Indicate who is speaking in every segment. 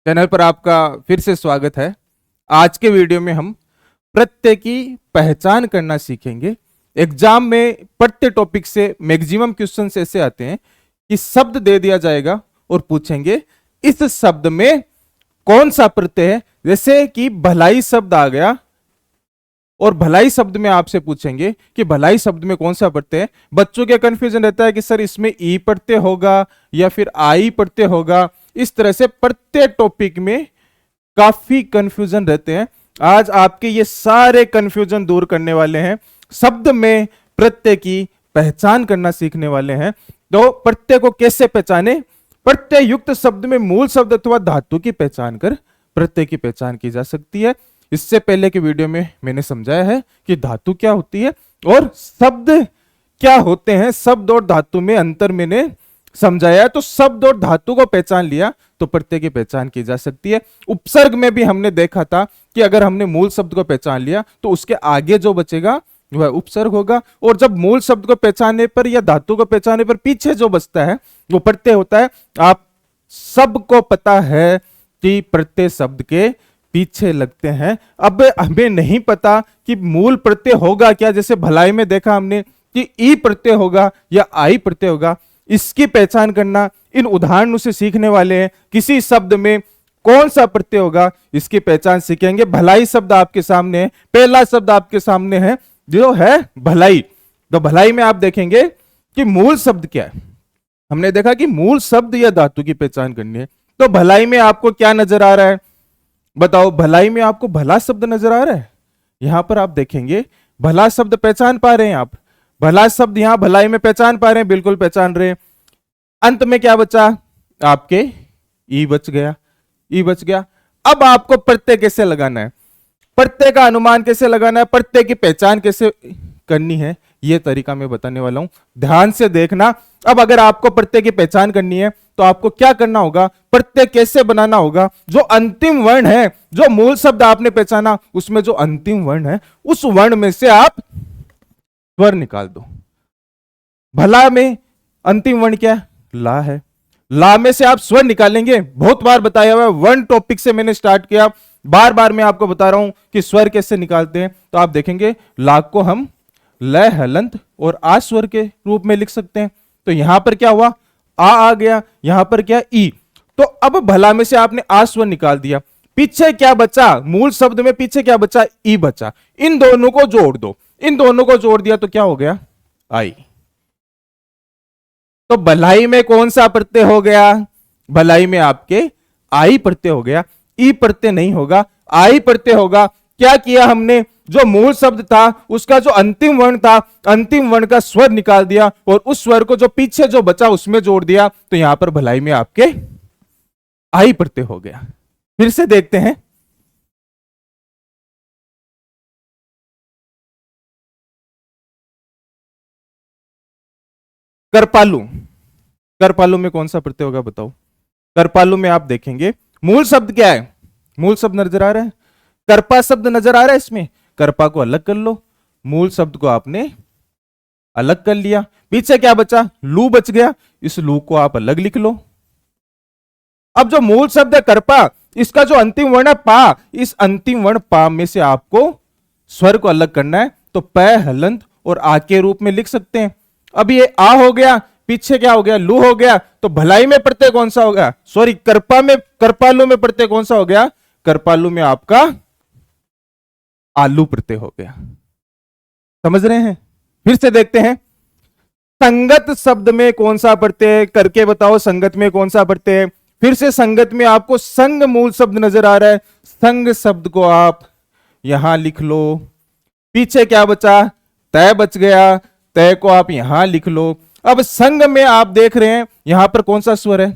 Speaker 1: Channel पर आपका फिर से स्वागत है। आज के वीडियो में हम प्रत्यय की पहचान करना सीखेंगे। एग्जाम में प्रत्यय टॉपिक से मैक्सिमम क्वेश्चंस ऐसे आते हैं कि शब्द दे दिया जाएगा और पूछेंगे इस शब्द में कौन सा प्रत्यय है। जैसे कि भलाई शब्द आ गया और भलाई शब्द में आपसे पूछेंगे कि भलाई शब्द में कौन सा प्रत्यय है। बच्चों के कंफ्यूजन रहता है कि सर इसमें ई प्रत्यय होगा या फिर आई प्रत्यय होगा। इस तरह से प्रत्येक टॉपिक में काफी कंफ्यूजन रहते हैं। आज आपके ये सारे कंफ्यूजन दूर करने वाले हैं। शब्द में प्रत्यय की पहचान करना सीखने वाले हैं। तो प्रत्यय को कैसे पहचाने, प्रत्यय युक्त शब्द में मूल शब्द अथवा धातु की पहचान कर प्रत्यय की पहचान की जा सकती है। इससे पहले के वीडियो में मैंने समझाया है कि धातु क्या होती है और शब्द क्या होते हैं। शब्द और धातु में अंतर मैंने समझाया। तो शब्द और धातु को पहचान लिया तो प्रत्यय की पहचान की जा सकती है। उपसर्ग में भी हमने देखा था कि अगर हमने मूल शब्द को पहचान लिया तो उसके आगे जो बचेगा वह उपसर्ग होगा, और जब मूल शब्द को पहचानने पर या धातु को पहचानने पर पीछे जो बचता है वो प्रत्यय होता है। आप सबको पता है कि प्रत्यय शब्द के पीछे लगते हैं। अब हमें नहीं पता कि मूल प्रत्यय होगा क्या। जैसे भलाई में देखा हमने कि ई प्रत्यय होगा या आई प्रत्यय होगा। इसकी पहचान करना इन उदाहरणों से सीखने वाले हैं। किसी शब्द में कौन सा प्रत्यय होगा इसकी पहचान सीखेंगे। भलाई शब्द आपके सामने है, पहला शब्द आपके सामने है जो है भलाई। तो भलाई में आप देखेंगे कि मूल शब्द क्या है। हमने देखा कि मूल शब्द या धातु की पहचान करनी है। तो भलाई में आपको क्या नजर आ रहा है, बताओ। भलाई में आपको भला शब्द नजर आ रहा है। यहां पर आप देखेंगे भला शब्द पहचान पा रहे हैं आप। भला शब्द यहां भलाई में पहचान पा रहे हैं, बिल्कुल पहचान रहे हैं। अंत में क्या बचा आपके, ई बच गया, ई बच गया। अब आपको प्रत्यय कैसे लगाना है, प्रत्यय का अनुमान कैसे लगाना है, प्रत्यय की पहचान कैसे करनी है, यह तरीका मैं बताने वाला हूं। ध्यान से देखना। अब अगर आपको प्रत्यय की पहचान करनी है तो आपको क्या करना होगा, प्रत्यय कैसे बनाना होगा। जो अंतिम वर्ण है, जो मूल शब्द आपने पहचाना उसमें जो अंतिम वर्ण है उस वर्ण में से आप स्वर निकाल दो। भला में अंतिम वर्ण क्या है, ला है। ला में से आप स्वर निकालेंगे। बहुत बार बताया हुआ है, वन टॉपिक से मैंने स्टार्ट किया, बार बार मैं आपको बता रहा हूं कि स्वर कैसे निकालते हैं। तो आप देखेंगे ला को हम लय हलंत और आ स्वर के रूप में लिख सकते हैं। तो यहां पर क्या हुआ, आ गया, यहां पर क्या, ई। तो अब भला में से आपने आ स्वर निकाल दिया, पीछे क्या बचा, मूल शब्द में पीछे क्या बचा, ई बचा। इन दोनों को जोड़ दो, इन दोनों को जोड़ दिया तो क्या हो गया, आई। तो भलाई में कौन सा प्रत्यय हो गया, भलाई में आपके आई प्रत्यय हो गया। ई प्रत्यय नहीं होगा, आई प्रत्यय होगा। क्या किया हमने, जो मूल शब्द था उसका जो अंतिम वर्ण था, अंतिम वर्ण का स्वर निकाल दिया और उस स्वर को जो पीछे जो बचा उसमें जोड़ दिया। तो यहां पर भलाई में आपके आई प्रत्यय हो गया। फिर से देखते हैं। करपालू, करपालू में कौन सा प्रत्यय होगा बताओ। करपालू में आप देखेंगे मूल शब्द क्या है, मूल शब्द नजर आ रहा है, करपा शब्द नजर आ रहा है। इसमें करपा को अलग कर लो, मूल शब्द को आपने अलग कर लिया, पीछे क्या बचा, लू बच गया। इस लू को आप अलग लिख लो। अब जो मूल शब्द है करपा, इसका जो अंतिम वर्ण है पा, इस अंतिम वर्ण पा में से आपको स्वर को अलग करना है। तो पै हलंत और आ के रूप में लिख सकते हैं। अब ये आ हो गया, पीछे क्या हो गया, लू हो गया। तो भलाई में प्रत्यय कौन सा हो गया, सॉरी करपा में, करपालू में प्रत्यय कौन सा हो गया, करपालू में आपका आलू प्रत्यय हो गया। समझ रहे हैं। फिर से देखते हैं। संगत शब्द में कौन सा प्रत्यय, करके बताओ संगत में कौन सा प्रत्यय। फिर से संगत में आपको संग मूल शब्द नजर आ रहा है, संग शब्द को आप यहां लिख लो। पीछे क्या बचा, तय बच गया, तय को आप यहां लिख लो। अब संग में आप देख रहे हैं यहां पर कौन सा स्वर है,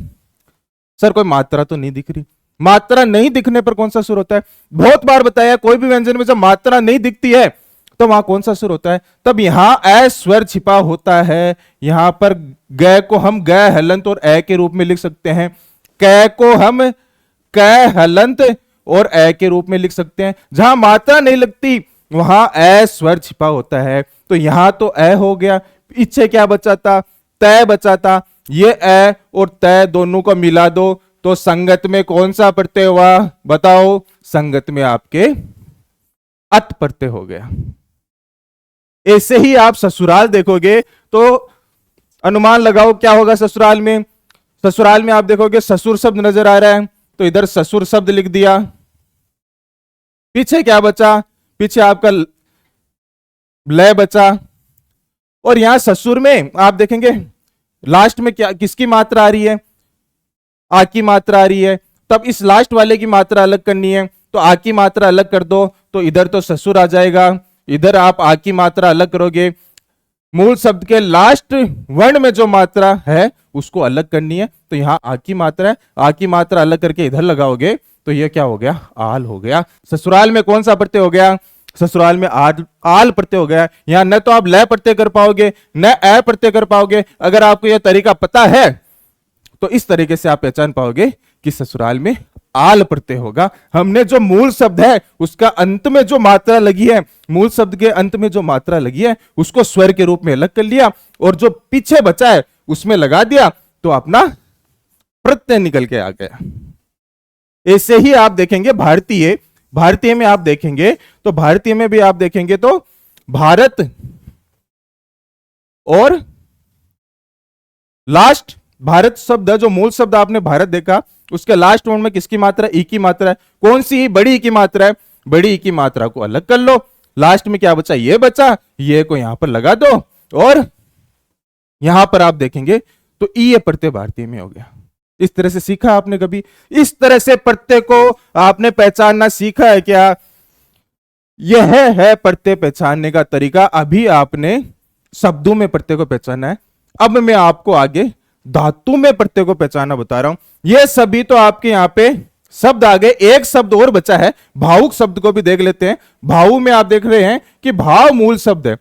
Speaker 1: सर कोई मात्रा तो नहीं दिख रही। मात्रा नहीं दिखने पर कौन सा सुर होता है, बहुत बार बताया, कोई भी व्यंजन में जब मात्रा नहीं दिखती है तो वहां कौन सा सुर होता है, तब यहां ए स्वर छिपा होता है। यहां पर ग को हम ग हलंत और ए के रूप में लिख सकते हैं, कै को हम कै हलंत और ए के रूप में लिख सकते हैं। जहां मात्रा नहीं लगती वहां ए स्वर छिपा होता है। तो यहां तो ए हो गया, पीछे क्या बचा था, तय बचा था। ये ए और तय दोनों को मिला दो तो तो संगत में कौन सा प्रत्यय हुआ बताओ? संगत में आपके अत प्रत्यय हो गया। ऐसे ही आप ससुराल देखोगे तो अनुमान लगाओ क्या होगा ससुराल में। ससुराल में आप देखोगे ससुर शब्द नजर आ रहा है, तो इधर ससुर शब्द लिख दिया। पीछे क्या बचा? पीछे आपका लय बचा। और यहां ससुर में आप देखेंगे लास्ट में क्या, किसकी मात्रा आ रही है? आ की मात्रा आ रही है। तब इस लास्ट वाले की मात्रा अलग करनी है, तो आ की मात्रा अलग कर दो, तो इधर तो ससुर आ जाएगा, इधर आप आ की मात्रा अलग करोगे। मूल शब्द के लास्ट वर्ण में जो मात्रा है उसको अलग करनी है, तो यहां आ की मात्रा है, आ की मात्रा अलग करके इधर लगाओगे तो ये क्या हो गया? आल हो गया। ससुराल में कौन सा प्रत्यय हो गया? ससुराल में आल प्रत्यय हो गया। यहां न तो आप लय प्रत्यय कर पाओगे न ए प्रत्यय कर पाओगे। अगर आपको यह तरीका पता है तो इस तरीके से आप पहचान पाओगे कि ससुराल में आल प्रत्यय होगा। हमने जो मूल शब्द है उसका अंत में जो मात्रा लगी है, मूल शब्द के अंत में जो मात्रा लगी है उसको स्वर के रूप में अलग कर लिया, और जो पीछे बचा है उसमें लगा दिया, तो अपना प्रत्यय निकल के आ गया। ऐसे ही आप देखेंगे भारतीय में आप देखेंगे तो भारतीय में भी आप देखेंगे तो भारत और लास्ट भारत शब्द है, जो मूल शब्द आपने भारत देखा उसके लास्ट वर्ण में किसकी मात्रा? ई की मात्रा है। कौन सी? बड़ी ई की मात्रा है। बड़ी ई की मात्रा को अलग कर लो, लास्ट में क्या बचा? ये बचा, ये को यहां पर लगा दो, और यहां पर आप देखेंगे तो ई ये प्रत्यय भारतीय में हो गया। इस तरह से सीखा आपने कभी? इस तरह से प्रत्यय को आपने पहचानना सीखा है क्या? यह है प्रत्यय पहचानने का तरीका। अभी आपने शब्दों में प्रत्यय को पहचाना है, अब मैं आपको आगे धातु में प्रत्यय को पहचानना बता रहा हूं। ये सभी तो आपके यहां पे शब्द आ गए, एक शब्द और बचा है, भावुक शब्द को भी देख लेते हैं। भावु में आप देख रहे हैं कि भाव मूल शब्द है,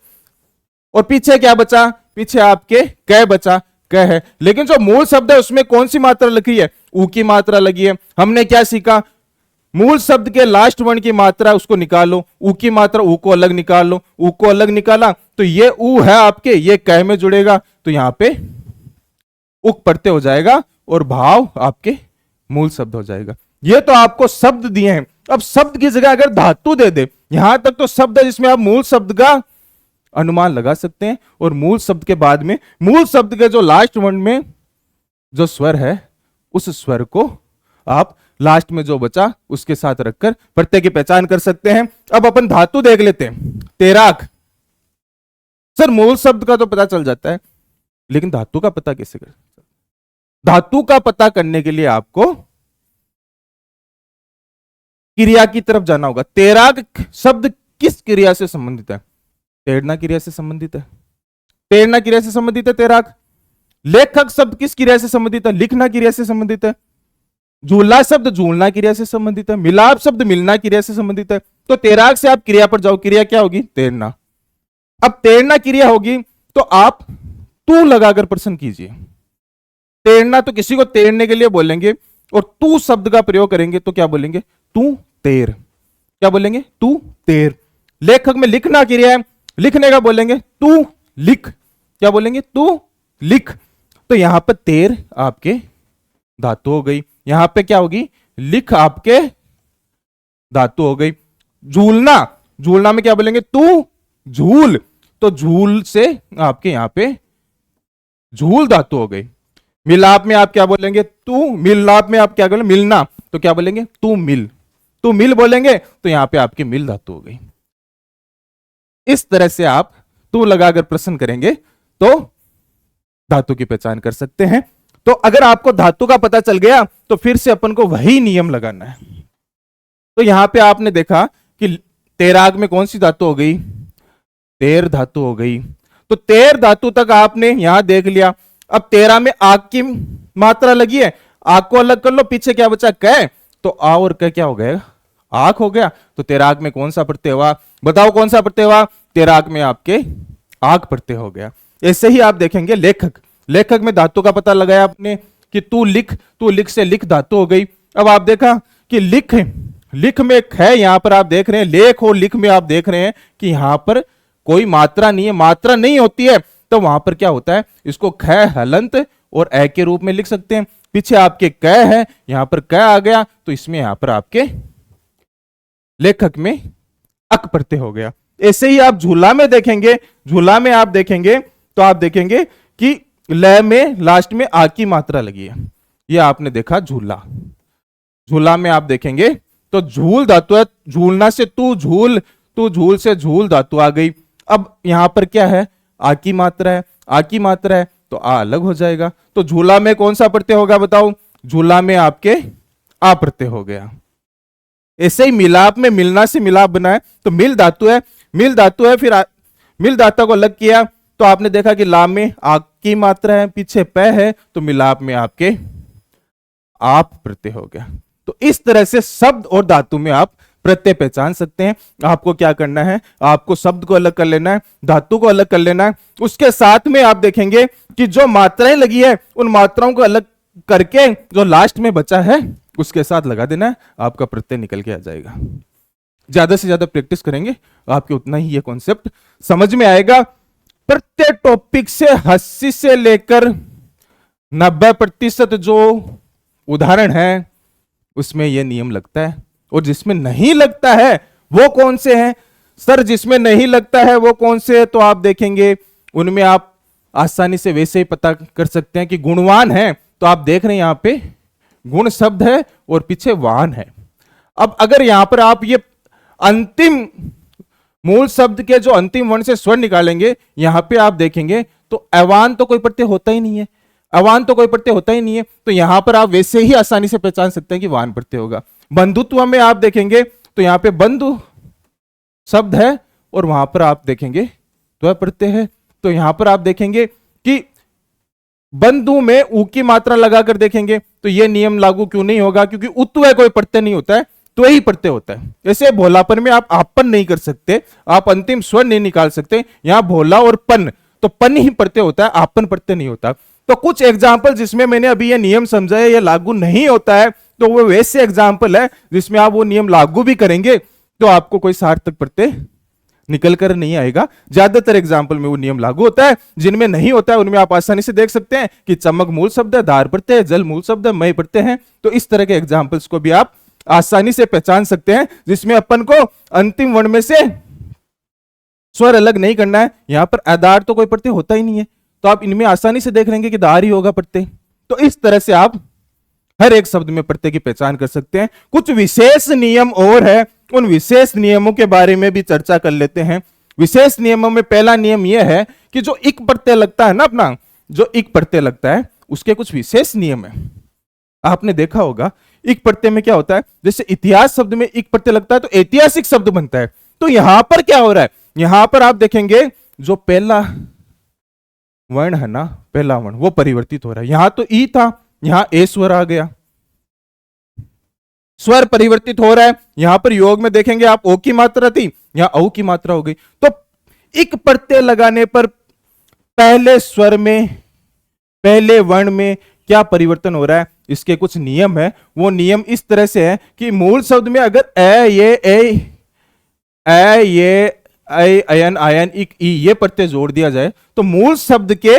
Speaker 1: और पीछे क्या बचा? पीछे आपके कै बचा, कै है। लेकिन जो मूल शब्द है उसमें कौन सी मात्रा लगी है? ऊ की मात्रा लगी है। हमने क्या सीखा? मूल शब्द के लास्ट वर्ण की मात्रा उसको निकालो, ऊ की मात्रा ऊ को अलग निकाल लो, ऊ को अलग निकाला तो ये ऊ है आपके, ये कै में जुड़ेगा, तो यहां पे उक प्रत्यय हो जाएगा और भाव आपके मूल शब्द हो जाएगा। ये तो आपको शब्द दिए हैं। अब शब्द की जगह अगर धातु दे दे, यहां तक तो शब्द है जिसमें आप मूल शब्द का अनुमान लगा सकते हैं, और मूल शब्द के बाद में मूल शब्द के जो लास्ट वर्ण में जो स्वर है उस स्वर को आप लास्ट में जो बचा उसके साथ रखकर प्रत्यय की पहचान कर सकते हैं। अब अपन धातु देख लेते हैं। तैराक, सर मूल शब्द का तो पता चल जाता है, लेकिन धातु का पता कैसे करें? धातु का पता करने के लिए आपको क्रिया की तरफ जाना होगा। तैराक शब्द किस क्रिया से संबंधित है? तैरना क्रिया से संबंधित है। तैरना क्रिया से संबंधित है तैराक। लेखक शब्द किस क्रिया से संबंधित है? लिखना क्रिया से संबंधित है। झूला शब्द झूलना क्रिया से संबंधित है। मिलाप शब्द मिलना क्रिया से संबंधित है। तो तैराक से आप क्रिया पर जाओ, क्रिया क्या होगी? तैरना। अब तैरना क्रिया होगी तो आप तू लगाकर प्रश्न कीजिए। तैरना तो किसी को तैरने के लिए बोलेंगे, और तू शब्द का प्रयोग करेंगे तो क्या बोलेंगे? तू तैर। क्या बोलेंगे? तू तैर। लेखक में लिखना क्रिया है, लिखने का बोलेंगे तू लिख। क्या बोलेंगे? तू लिख। तो यहां पर तैर आपके धातु हो गई, यहां पे क्या होगी? लिख आपके धातु हो गई। झूलना, झूलना में क्या बोलेंगे? तू झूल। तो झूल से आपके यहां पे झूल धातु हो गई। मिलाप में आप क्या बोलेंगे? तू। मिलाप में आप क्या बोलेंगे? मिलना, तो क्या बोलेंगे? तू मिल। तू मिल बोलेंगे तो यहां पे आपकी मिल धातु हो गई। इस तरह से आप तू लगाकर प्रश्न करेंगे तो धातु की पहचान कर सकते हैं। तो अगर आपको धातु का पता चल गया तो फिर से अपन को वही नियम लगाना है। तो यहां पे आपने देखा कि तैराक में कौन सी धातु हो गई? तैर धातु हो गई। तो तैर धातु तक आपने यहां देख लिया। अब तेरा में आग की मात्रा लगी है, आग को अलग कर लो, पीछे क्या बचा? कै। तो आ और कै क्या हो गया? आग हो गया। तो तैराक में कौन सा प्रत्यय हुआ? बताओ कौन सा प्रत्यय हुआ? तैराक में आपके आग प्रत्यय हो गया। ऐसे ही आप देखेंगे लेखक, लेखक में धातु का पता लगाया आपने कि तू लिख, तू लिख से लिख धातु हो गई। अब आप देखा कि लिख, लिख में है, यहां पर आप देख रहे हैं लेख और लिख में आप देख रहे हैं कि यहां पर कोई मात्रा नहीं है। मात्रा नहीं होती है तो वहां पर क्या होता है? इसको ख हलंत और ए के रूप में लिख सकते हैं। पीछे आपके क है, यहां पर क आ गया, तो इसमें यहां पर आपके लेखक में अक प्रत्यय हो गया। ऐसे ही आप झूला में देखेंगे, झूला में आप देखेंगे तो आप देखेंगे कि ल में लास्ट में आ की मात्रा लगी है। ये आपने देखा झूला, झूला में आप देखेंगे तो झूल धातु है, झूलना से तू झूल, तू झूल से झूल धातु आ गई। अब यहां पर क्या है, आ की मात्रा है, आ की मात्रा है तो आ अलग हो जाएगा। तो झूला में कौन सा प्रत्यय होगा बताओ, झूला में आपके आ प्रत्यय हो गया। ऐसे ही मिलाप में मिलना से मिलाप बना है, तो मिल धातु है, मिल धातु है, फिर मिल धातु को अलग किया तो आपने देखा कि ला में आ की मात्रा है, पीछे प है, तो मिलाप में आपके आप प्रत्यय हो गया। तो इस तरह से शब्द और धातु में आप प्रत्यय पहचान सकते हैं। आपको क्या करना है, आपको शब्द को अलग कर लेना है, धातु को अलग कर लेना है, उसके साथ में आप देखेंगे कि जो मात्राएं लगी है उन मात्राओं को अलग करके जो लास्ट में बचा है उसके साथ लगा देना है, आपका प्रत्यय निकल के आ जाएगा। ज्यादा से ज्यादा प्रैक्टिस करेंगे आपके उतना ही ये कॉन्सेप्ट समझ में आएगा। प्रत्येक टॉपिक से 80 से लेकर 90% जो उदाहरण है उसमें यह नियम लगता है, और जिसमें नहीं लगता है वो कौन से हैं सर, जिसमें नहीं लगता है वो कौन से है, तो आप देखेंगे उनमें आप आसानी से वैसे ही पता कर सकते हैं कि गुणवान है, तो आप देख रहे हैं यहां पे गुण शब्द है और पीछे वान है। अब अगर यहां पर आप ये अंतिम मूल शब्द के जो अंतिम वर्ण से स्वर निकालेंगे, यहां पे आप देखेंगे तो अवान तो कोई प्रत्यय होता ही नहीं है, अवान तो कोई प्रत्यय होता ही नहीं है, तो यहां पर आप वैसे ही आसानी से पहचान सकते हैं कि वान प्रत्यय होगा। बंधुत्व में आप देखेंगे तो यहां पे बंधु शब्द है और वहां पर आप देखेंगे त्व प्रत्यय है, तो यहां पर आप देखेंगे कि बंधु में ऊ की मात्रा लगाकर देखेंगे तो यह नियम लागू क्यों नहीं होगा, क्योंकि उत्व कोई प्रत्यय नहीं होता है, तो ही प्रत्यय होता है। जैसे भोलापन में आप आपन नहीं कर सकते, आप अंतिम स्वर नहीं निकाल सकते, यहां भोला और पन, तो पन ही प्रत्यय होता है, आपन प्रत्यय नहीं होता। तो कुछ एग्जाम्पल जिसमें मैंने अभी ये नियम समझा है, ये लागू नहीं होता है, तो वो वैसे एग्जाम्पल है जिसमें आप वो नियम लागू भी करेंगे तो आपको कोई सार्थक प्रत्यय निकल कर नहीं आएगा। ज्यादातर एग्जाम्पल में वो नियम लागू होता है, जिनमें नहीं होता है उनमें आप आसानी से देख सकते हैं कि चमक मूल शब्द है, धार प्रत्यय है, जल मूल शब्द है, मय प्रत्यय है। तो इस तरह के एग्जाम्पल्स को भी आप आसानी से पहचान सकते हैं, जिसमें अपन को अंतिम वर्ण में से स्वर अलग नहीं करना है। यहां पर आधार तो कोई प्रत्यय होता ही नहीं है, तो आप इनमें आसानी से देख लेंगे कि दार ही होगा प्रत्यय। तो इस तरह से आप हर एक शब्द में प्रत्यय की पहचान कर सकते हैं। कुछ विशेष नियम और है, उन विशेष नियमों के बारे में भी चर्चा कर लेते हैं। विशेष नियमों में पहला नियम यह है कि जो इक प्रत्यय लगता है ना, अपना जो इक प्रत्यय लगता है उसके कुछ विशेष नियम है। आपने देखा होगा इक प्रत्यय में क्या होता है, जैसे इतिहास शब्द में इक प्रत्यय लगता है तो ऐतिहासिक शब्द बनता है। तो यहां पर क्या हो रहा है, यहां पर आप देखेंगे जो पहला वर्ण है ना, पहला वर्ण वो परिवर्तित हो रहा है। यहां तो ई था, यहां ए स्वर आ गया, स्वर परिवर्तित हो रहा है। यहां पर योग में देखेंगे आप ओ की मात्रा थी, यहां औ की मात्रा हो गई। तो इक प्रत्यय लगाने पर पहले स्वर में, पहले वर्ण में क्या परिवर्तन हो रहा है, इसके कुछ नियम है। वो नियम इस तरह से है कि मूल शब्द में अगर ए ये अयन आयन इक ई ये प्रत्यय जोड़ दिया जाए तो मूल शब्द के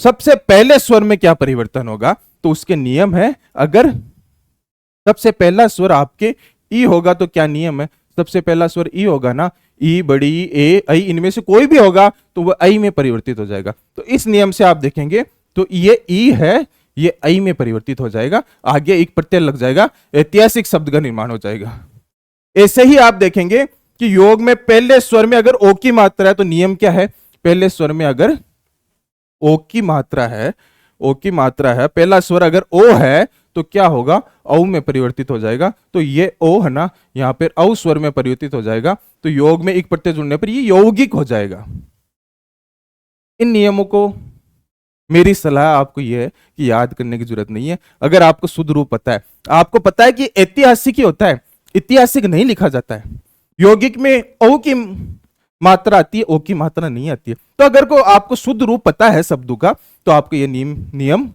Speaker 1: सबसे पहले स्वर में क्या परिवर्तन होगा, तो उसके नियम है। अगर सबसे पहला स्वर आपके ई होगा तो क्या नियम है, सबसे पहला स्वर ई होगा ना, ई बड़ी ए आई इनमें से कोई भी होगा तो वह आई में परिवर्तित हो जाएगा। तो इस नियम से आप देखेंगे तो ये ई है, ये आई में परिवर्तित हो जाएगा, आगे एक प्रत्यय लग जाएगा, ऐतिहासिक शब्द का निर्माण हो जाएगा। ऐसे ही आप देखेंगे कि योग में पहले स्वर में अगर ओ की मात्रा है तो नियम क्या है, पहले स्वर में अगर ओ की मात्रा है, ओ की मात्रा है, पहला स्वर अगर ओ है तो क्या होगा, औ में परिवर्तित हो जाएगा। तो ये ओ है ना, यहां पर औ स्वर में परिवर्तित हो जाएगा, तो योग में एक प्रत्यय जुड़ने पर ये यौगिक हो जाएगा। इन नियमों को मेरी सलाह आपको यह है कि याद करने की जरूरत नहीं है। अगर आपको शुद्ध रूप पता है, आपको पता है कि ऐतिहासिक ही होता है, ऐतिहासिक नहीं लिखा जाता है, यौगिक में ओ की मात्रा आती है, ओ की मात्रा नहीं आती है। तो अगर को आपको शुद्ध रूप पता है शब्दों का तो आपको ये नियम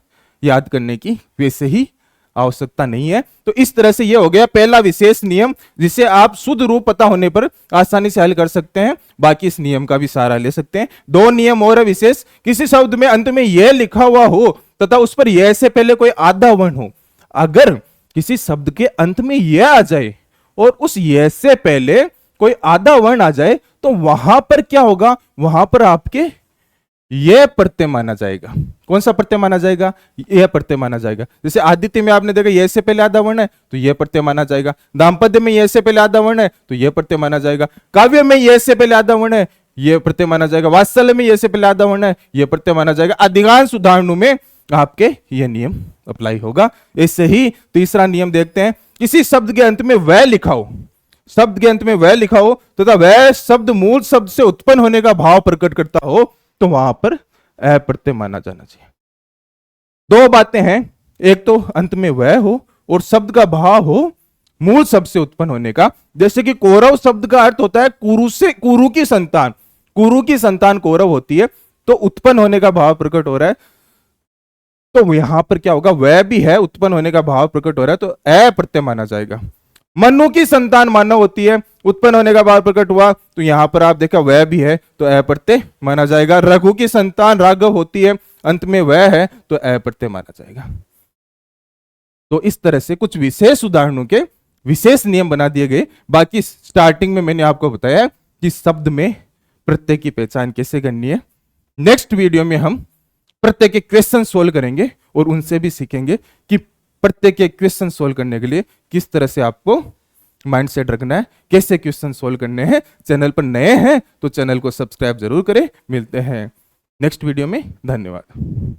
Speaker 1: याद करने की वैसे ही आवश्यकता नहीं है। तो इस तरह से ये हो गया पहला विशेष नियम, जिसे आप शुद्ध रूप पता होने पर आसानी से हल कर सकते हैं। बाकी इस नियम का भी सहारा ले सकते हैं। दो नियम और विशेष, किसी शब्द में अंत में यह लिखा हुआ हो तथा उस पर यह से पहले कोई आधा वर्ण हो। अगर किसी शब्द के अंत में यह आ जाए और उस यह से पहले कोई आधा वर्ण आ जाए तो वहां पर क्या होगा, वहां पर आपके यह प्रत्यय माना जाएगा। कौन सा प्रत्यय माना जाएगा? यह प्रत्यय माना जाएगा। जैसे आदित्य में आपने देखा यह से पहले आधा वर्ण है तो यह प्रत्यय माना जाएगा। दाम्पत्य में यह से पहले आधा वर्ण है तो यह प्रत्यय माना जाएगा। काव्य में यह से पहले आधा वर्ण है, यह प्रत्यय माना जाएगा। वात्सल्य में यह से पहले आधा वर्ण है, यह प्रत्यय माना जाएगा। अधिकांश उदाहरणों में आपके यह नियम अप्लाई होगा। इससे ही तीसरा नियम देखते हैं। किसी शब्द के अंत में वह लिखा हो, शब्द के अंत में वह लिखा हो तथा वह शब्द मूल शब्द से उत्पन्न होने का भाव प्रकट करता हो तो वहां पर अ प्रत्यय माना जाना चाहिए। दो बातें हैं, एक तो अंत में वह हो और शब्द का भाव हो मूल शब्द से उत्पन्न होने का। जैसे कि कौरव शब्द का अर्थ होता है कुरु से, कुरु की संतान, कुरु की संतान कौरव होती है, तो उत्पन्न होने का भाव प्रकट हो रहा है। तो यहां पर क्या होगा, वह भी है, उत्पन्न होने का भाव प्रकट हो रहा है तो अ प्रत्यय माना जाएगा। मनु की संतान मानव होती है, उत्पन्न होने का भाव प्रकट हुआ तो यहां पर आप देखा वह भी है तो अ प्रत्यय माना जाएगा। रघु की संतान राघव होती है, अंत में वह है तो अ प्रत्यय माना जाएगा। तो इस तरह से कुछ विशेष उदाहरणों के विशेष नियम बना दिए गए। बाकी स्टार्टिंग में मैंने आपको बताया कि शब्द में प्रत्यय की पहचान कैसे करनी है। नेक्स्ट वीडियो में हम प्रत्यय के क्वेश्चन सोल्व करेंगे और उनसे भी सीखेंगे कि प्रत्यय के क्वेश्चन सोल्व करने के लिए किस तरह से आपको माइंडसेट रखना है, कैसे क्वेश्चन सोल्व करने हैं। चैनल पर नए हैं तो चैनल को सब्सक्राइब जरूर करें। मिलते हैं नेक्स्ट वीडियो में। धन्यवाद।